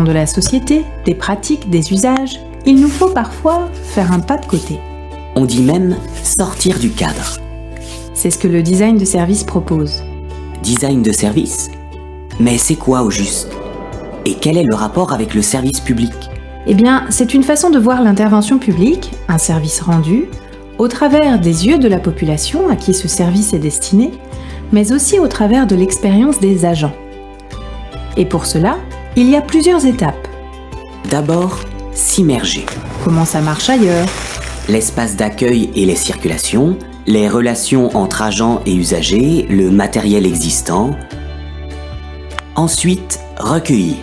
de la société, des pratiques, des usages, il nous faut parfois faire un pas de côté. On dit même sortir du cadre. C'est ce que le design de service propose. Design de service? Mais c'est quoi au juste? Et quel est le rapport avec le service public? Eh bien, c'est une façon de voir l'intervention publique, un service rendu, au travers des yeux de la population à qui ce service est destiné, mais aussi au travers de l'expérience des agents. Et pour cela, il y a plusieurs étapes. D'abord, s'immerger. Comment ça marche ailleurs? L'espace d'accueil et les circulations, les relations entre agents et usagers, le matériel existant. Ensuite, recueillir.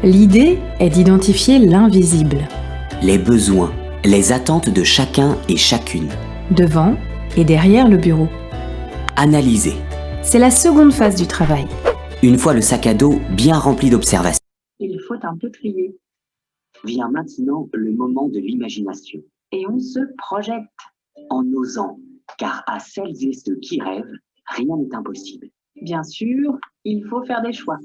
L'idée est d'identifier l'invisible. Les besoins, les attentes de chacun et chacune. Devant et derrière le bureau. Analyser. C'est la seconde phase du travail. Une fois le sac à dos bien rempli d'observations. Il faut un peu trier. Vient maintenant le moment de l'imagination. Et on se projette en osant, car à celles et ceux qui rêvent, rien n'est impossible. Bien sûr, il faut faire des choix.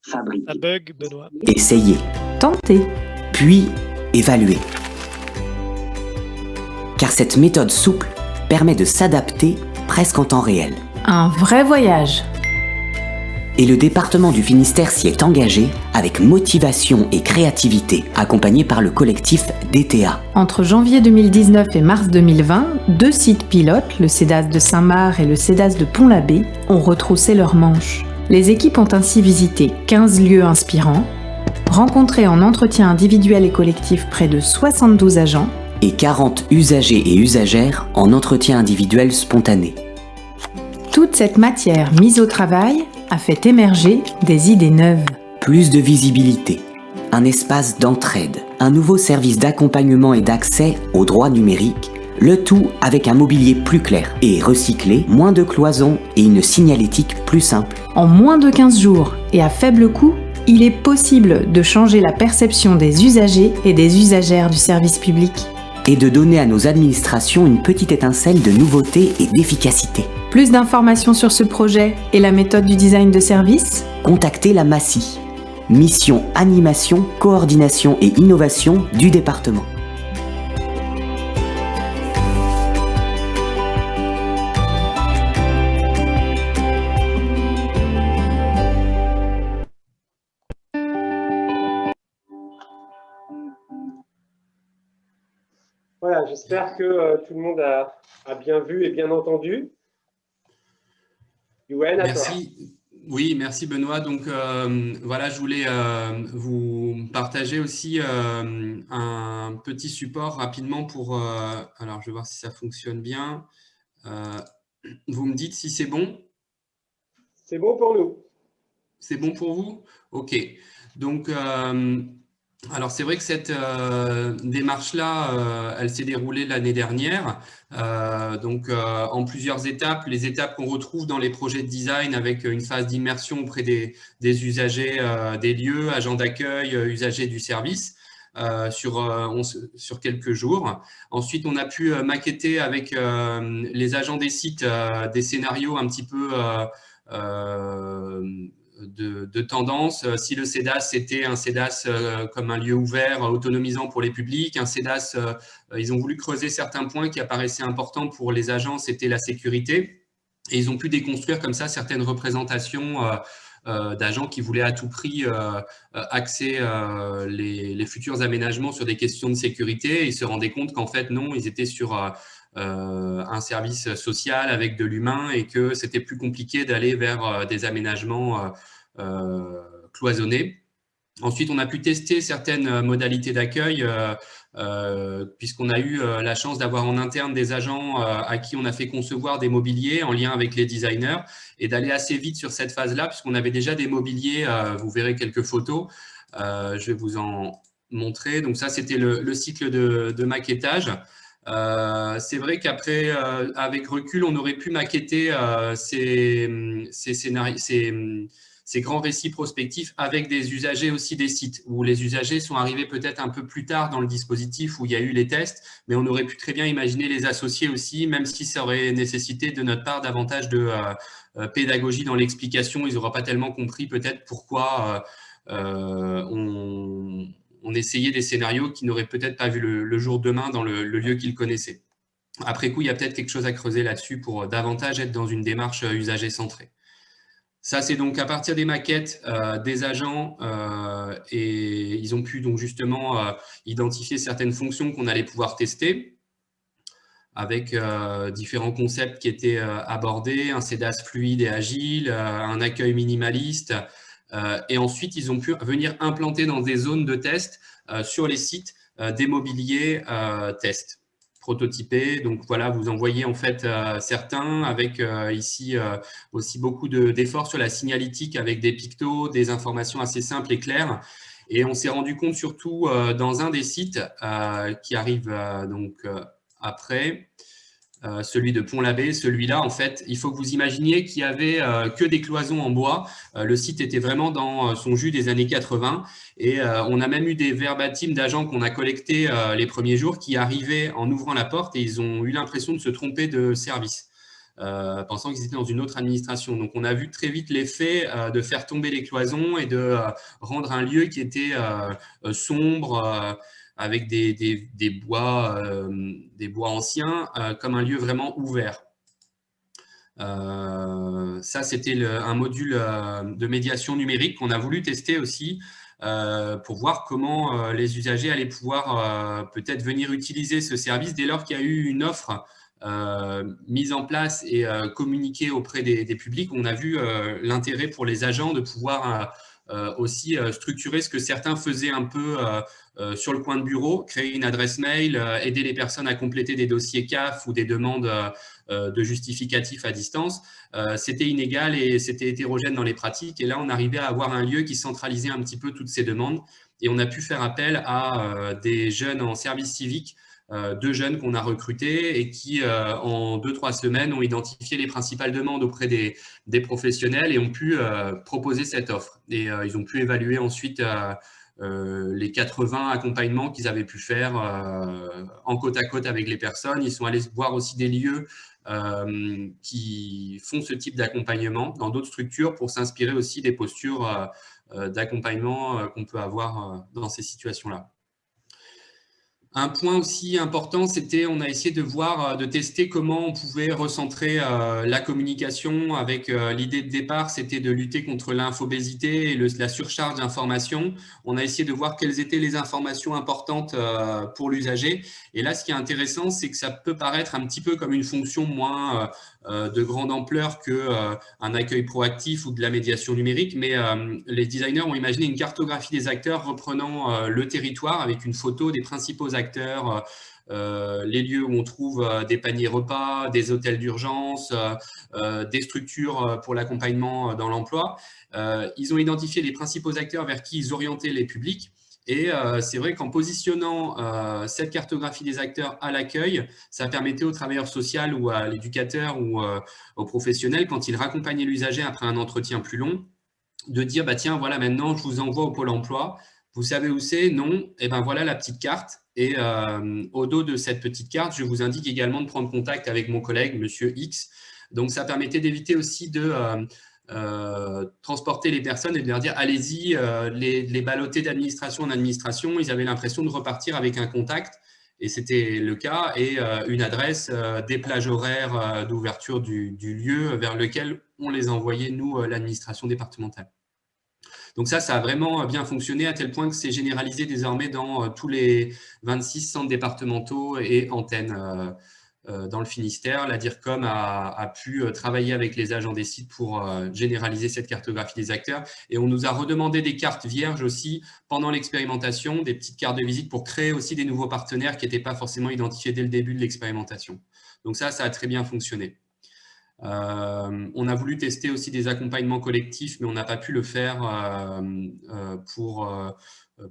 Fabriquer. Un bug, Benoît. Essayer. Tenter. Puis évaluer. Car cette méthode souple permet de s'adapter presque en temps réel. Un vrai voyage. Et le département du Finistère s'y est engagé avec motivation et créativité, accompagné par le collectif DTA. Entre janvier 2019 et mars 2020, 2 sites pilotes, le CEDAS de Saint-Marc et le CEDAS de Pont-l'Abbé, ont retroussé leurs manches. Les équipes ont ainsi visité 15 lieux inspirants, rencontré en entretien individuel et collectif près de 72 agents, et 40 usagers et usagères en entretien individuel spontané. Toute cette matière mise au travail a fait émerger des idées neuves. Plus de visibilité, un espace d'entraide, un nouveau service d'accompagnement et d'accès aux droits numériques, le tout avec un mobilier plus clair et recyclé, moins de cloisons et une signalétique plus simple. En moins de 15 jours et à faible coût, il est possible de changer la perception des usagers et des usagères du service public. Et de donner à nos administrations une petite étincelle de nouveauté et d'efficacité. Plus d'informations sur ce projet et la méthode du design de service? Contactez la MACI, Mission Animation, Coordination et Innovation du département. Voilà, j'espère que tout le monde a bien vu et bien entendu. Yoann, à toi. Merci. Oui, merci Benoît. Donc voilà, je voulais vous partager aussi un petit support rapidement pour… alors, je vais voir si ça fonctionne bien. Vous me dites si c'est bon? C'est bon pour nous. C'est bon pour vous? OK. Donc… alors, c'est vrai que cette démarche-là, elle s'est déroulée l'année dernière, en plusieurs étapes. Les étapes qu'on retrouve dans les projets de design avec une phase d'immersion auprès des usagers des lieux, agents d'accueil, usagers du service sur quelques jours. Ensuite, on a pu maqueter avec les agents des sites des scénarios un petit peu… de tendance. Si le CEDAS c'était un CEDAS comme un lieu ouvert, autonomisant pour les publics, un CEDAS, ils ont voulu creuser certains points qui apparaissaient importants pour les agents, c'était la sécurité. Et ils ont pu déconstruire comme ça certaines représentations d'agents qui voulaient à tout prix axer les futurs aménagements sur des questions de sécurité. Et ils se rendaient compte qu'en fait, non, ils étaient sur… un service social avec de l'humain et que c'était plus compliqué d'aller vers des aménagements cloisonnés. Ensuite, on a pu tester certaines modalités d'accueil puisqu'on a eu la chance d'avoir en interne des agents à qui on a fait concevoir des mobiliers en lien avec les designers et d'aller assez vite sur cette phase-là puisqu'on avait déjà des mobiliers, vous verrez quelques photos, je vais vous en montrer. Donc ça, c'était le cycle de maquettage. C'est vrai qu'après, avec recul, on aurait pu maqueter ces grands récits prospectifs avec des usagers aussi des sites, où les usagers sont arrivés peut-être un peu plus tard dans le dispositif où il y a eu les tests, mais on aurait pu très bien imaginer les associer aussi, même si ça aurait nécessité de notre part davantage de pédagogie dans l'explication. Ils n'auraient pas tellement compris peut-être pourquoi on on essayait des scénarios qui n'auraient peut-être pas vu le jour demain dans le lieu qu'ils connaissaient. Après coup, il y a peut-être quelque chose à creuser là-dessus pour davantage être dans une démarche usager centrée. Ça, c'est donc à partir des maquettes des agents et ils ont pu donc justement identifier certaines fonctions qu'on allait pouvoir tester avec différents concepts qui étaient abordés, un CEDAS fluide et agile, un accueil minimaliste. Et ensuite, ils ont pu venir implanter dans des zones de test sur les sites des mobiliers tests prototypés. Donc voilà, vous en voyez en fait certains avec ici aussi beaucoup d'efforts sur la signalétique avec des pictos, des informations assez simples et claires. Et on s'est rendu compte surtout dans un des sites qui arrive après, celui de Pont-l'Abbé, celui-là, en fait, il faut que vous imaginiez qu'il n'y avait que des cloisons en bois. Le site était vraiment dans son jus des années 80 et on a même eu des verbatims d'agents qu'on a collectés les premiers jours qui arrivaient en ouvrant la porte et ils ont eu l'impression de se tromper de service. Pensant qu'ils étaient dans une autre administration. Donc, on a vu très vite l'effet de faire tomber les cloisons et de rendre un lieu qui était sombre, avec des bois anciens, comme un lieu vraiment ouvert. Ça, c'était un module de médiation numérique qu'on a voulu tester aussi pour voir comment les usagers allaient pouvoir peut-être venir utiliser ce service dès lors qu'il y a eu une offre mise en place et communiquée auprès des publics. On a vu l'intérêt pour les agents de pouvoir aussi structurer ce que certains faisaient un peu sur le coin de bureau, créer une adresse mail, aider les personnes à compléter des dossiers CAF ou des demandes de justificatifs à distance. C'était inégal et c'était hétérogène dans les pratiques. Et là, on arrivait à avoir un lieu qui centralisait un petit peu toutes ces demandes. Et on a pu faire appel à des jeunes en service civique, 2 jeunes qu'on a recrutés et qui, en 2-3 semaines, ont identifié les principales demandes auprès des professionnels et ont pu proposer cette offre. Et ils ont pu évaluer ensuite les 80 accompagnements qu'ils avaient pu faire en côte à côte avec les personnes. Ils sont allés voir aussi des lieux qui font ce type d'accompagnement dans d'autres structures pour s'inspirer aussi des postures d'accompagnement qu'on peut avoir dans ces situations-là. Un point aussi important, c'était on a essayé de voir, de tester comment on pouvait recentrer la communication avec l'idée de départ, c'était de lutter contre l'infobésité et la surcharge d'informations. On a essayé de voir quelles étaient les informations importantes pour l'usager. Et là, ce qui est intéressant, c'est que ça peut paraître un petit peu comme une fonction moins de grande ampleur qu'un accueil proactif ou de la médiation numérique, mais les designers ont imaginé une cartographie des acteurs reprenant le territoire avec une photo des principaux acteurs, les lieux où on trouve des paniers repas, des hôtels d'urgence, des structures pour l'accompagnement dans l'emploi. Ils ont identifié les principaux acteurs vers qui ils orientaient les publics. Et c'est vrai qu'en positionnant cette cartographie des acteurs à l'accueil, ça permettait au travailleur social ou à l'éducateur ou au professionnel, quand il raccompagnait l'usager après un entretien plus long, de dire bah, « tiens, voilà, maintenant, je vous envoie au Pôle emploi. Vous savez où c'est? Non? Et ben voilà la petite carte. Et au dos de cette petite carte, je vous indique également de prendre contact avec mon collègue, Monsieur X. » Donc, ça permettait d'éviter aussi de transporter les personnes et de leur dire allez-y, les balloter d'administration en administration. Ils avaient l'impression de repartir avec un contact et c'était le cas, et une adresse, des plages horaires d'ouverture du lieu vers lequel on les envoyait, nous, l'administration départementale. Donc ça a vraiment bien fonctionné à tel point que c'est généralisé désormais dans tous les 26 centres départementaux et antennes dans le Finistère. La DIRCOM a pu travailler avec les agents des sites pour généraliser cette cartographie des acteurs. Et on nous a redemandé des cartes vierges aussi pendant l'expérimentation, des petites cartes de visite pour créer aussi des nouveaux partenaires qui n'étaient pas forcément identifiés dès le début de l'expérimentation. Donc ça a très bien fonctionné. On a voulu tester aussi des accompagnements collectifs, mais on n'a pas pu le faire pour,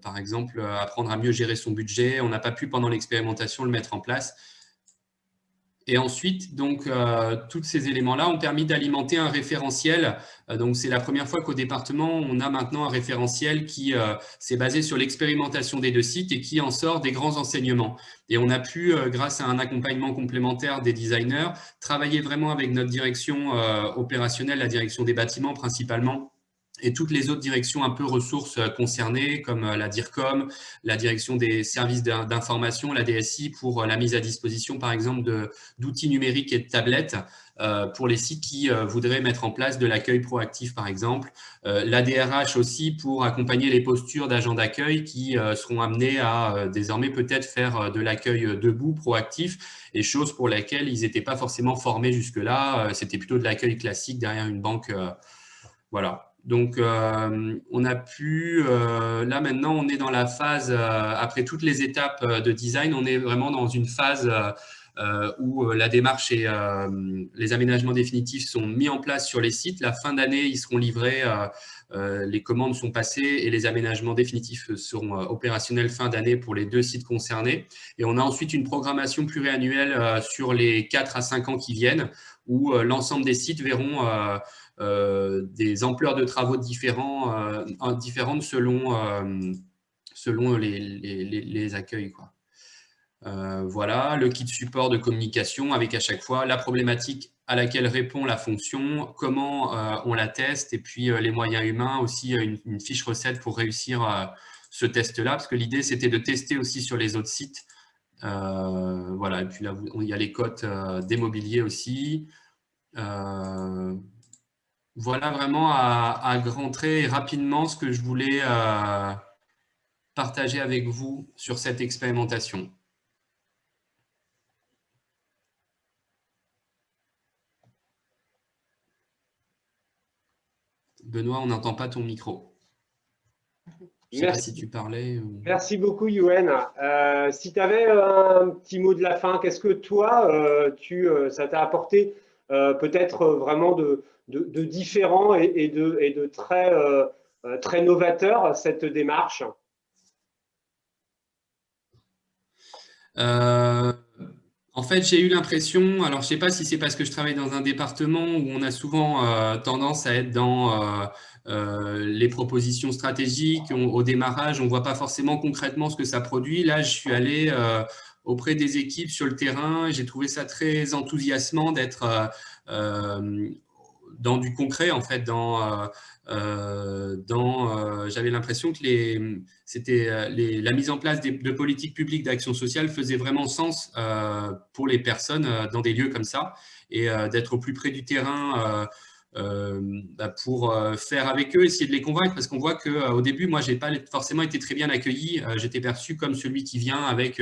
par exemple, apprendre à mieux gérer son budget. On n'a pas pu, pendant l'expérimentation, le mettre en place. Et ensuite, donc, tous ces éléments-là ont permis d'alimenter un référentiel. Donc, c'est la première fois qu'au département, on a maintenant un référentiel qui s'est basé sur l'expérimentation des 2 sites et qui en sort des grands enseignements. Et on a pu, grâce à un accompagnement complémentaire des designers, travailler vraiment avec notre direction opérationnelle, la direction des bâtiments principalement, et toutes les autres directions un peu ressources concernées, comme la DIRCOM, la direction des services d'information, la DSI, pour la mise à disposition, par exemple, d'outils numériques et de tablettes pour les sites qui voudraient mettre en place de l'accueil proactif, par exemple. La DRH aussi pour accompagner les postures d'agents d'accueil qui seront amenés à désormais peut-être faire de l'accueil debout, proactif, et chose pour laquelle ils n'étaient pas forcément formés jusque-là. C'était plutôt de l'accueil classique derrière une banque. Voilà. Donc, on a pu, là maintenant, on est dans la phase, après toutes les étapes de design, on est vraiment dans une phase où la démarche et les aménagements définitifs sont mis en place sur les sites. La fin d'année, ils seront livrés, les commandes sont passées et les aménagements définitifs seront opérationnels fin d'année pour les 2 sites concernés. Et on a ensuite une programmation pluriannuelle sur les 4 à 5 ans qui viennent, où l'ensemble des sites verront des ampleurs de travaux différentes selon les accueils, quoi. Voilà, le kit support de communication avec à chaque fois la problématique à laquelle répond la fonction, comment on la teste, et puis les moyens humains, aussi une fiche recette pour réussir ce test-là, parce que l'idée c'était de tester aussi sur les autres sites. Voilà, et puis là il y a les cotes des mobiliers aussi. Voilà vraiment à grands traits et rapidement ce que je voulais partager avec vous sur cette expérimentation. Benoît, on n'entend pas ton micro. Je ne sais pas si tu parlais. Merci beaucoup, Yoann. Si tu avais un petit mot de la fin, qu'est-ce que toi, ça t'a apporté peut-être vraiment de différent et de très novateur, cette démarche? En fait, j'ai eu l'impression, alors je ne sais pas si c'est parce que je travaille dans un département où on a souvent tendance à être dans les propositions stratégiques, au démarrage, on ne voit pas forcément concrètement ce que ça produit. Là, je suis allé auprès des équipes sur le terrain, j'ai trouvé ça très enthousiasmant d'être dans du concret, en fait, j'avais l'impression que la mise en place de politiques publiques d'action sociale faisait vraiment sens pour les personnes dans des lieux comme ça, et d'être au plus près du terrain pour faire avec eux, essayer de les convaincre, parce qu'on voit qu'au début, moi, je n'ai pas forcément été très bien accueilli. J'étais perçu comme celui qui vient avec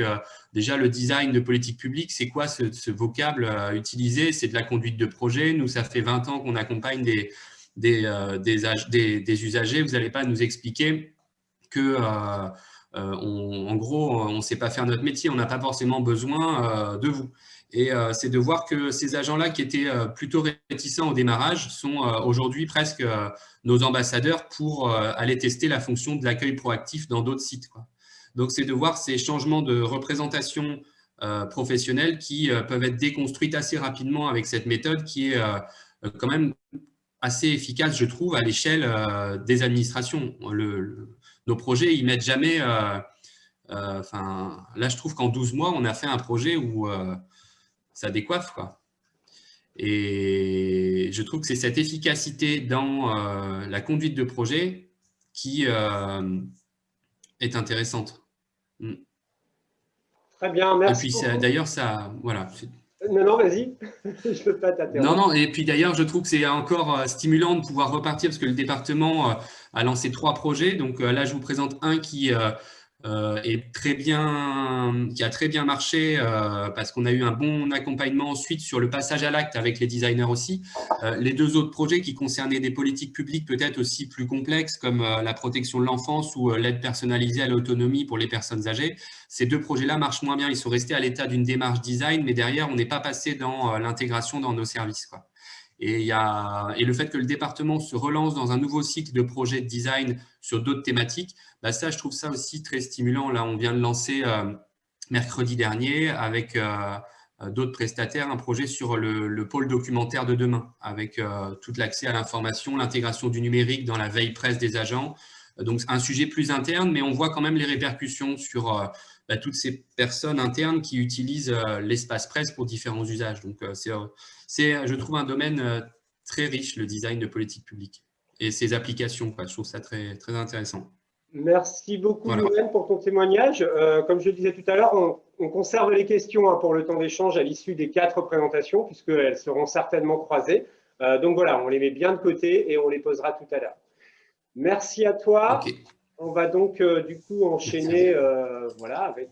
déjà le design de politique publique. C'est quoi ce vocable utilisé? C'est de la conduite de projet. Nous, ça fait 20 ans qu'on accompagne des usagers. Vous n'allez pas nous expliquer que, en gros, on ne sait pas faire notre métier. On n'a pas forcément besoin de vous. Et c'est de voir que ces agents-là qui étaient plutôt réticents au démarrage sont aujourd'hui presque nos ambassadeurs pour aller tester la fonction de l'accueil proactif dans d'autres sites, quoi. Donc, c'est de voir ces changements de représentation professionnelle qui peuvent être déconstruites assez rapidement avec cette méthode qui est quand même assez efficace, je trouve, à l'échelle des administrations. Nos projets, ils mettent jamais… là, je trouve qu'en 12 mois, on a fait un projet où… ça décoiffe, quoi. Et je trouve que c'est cette efficacité dans la conduite de projet qui est intéressante. Très bien, merci. Et puis, d'ailleurs, ça… Voilà. Non, vas-y, je ne peux pas t'interrompre. Non, et puis d'ailleurs, je trouve que c'est encore stimulant de pouvoir repartir, parce que le département a lancé 3 projets. Donc là, je vous présente un qui… qui a très bien marché parce qu'on a eu un bon accompagnement ensuite sur le passage à l'acte avec les designers aussi. Les 2 autres projets qui concernaient des politiques publiques peut-être aussi plus complexes, comme la protection de l'enfance ou l'aide personnalisée à l'autonomie pour les personnes âgées. Ces 2 projets-là marchent moins bien. Ils sont restés à l'état d'une démarche design, mais derrière, on n'est pas passé dans l'intégration dans nos services, quoi. Et le fait que le département se relance dans un nouveau cycle de projets de design sur d'autres thématiques, ça, je trouve ça aussi très stimulant. Là, on vient de lancer mercredi dernier avec d'autres prestataires un projet sur le pôle documentaire de demain, avec tout l'accès à l'information, l'intégration du numérique dans la veille presse des agents. Donc, un sujet plus interne, mais on voit quand même les répercussions sur toutes ces personnes internes qui utilisent l'espace presse pour différents usages. Donc, c'est, je trouve, un domaine très riche, le design de politique publique. et ses applications, quoi. Je trouve ça très, très intéressant. Merci beaucoup, Voilà. Yoann, pour ton témoignage. Comme je le disais tout à l'heure, on conserve les questions pour le temps d'échange à l'issue des 4 présentations, puisqu'elles seront certainement croisées. Donc voilà, on les met bien de côté et on les posera tout à l'heure. Merci à toi. Ok. On va donc du coup enchaîner voilà, avec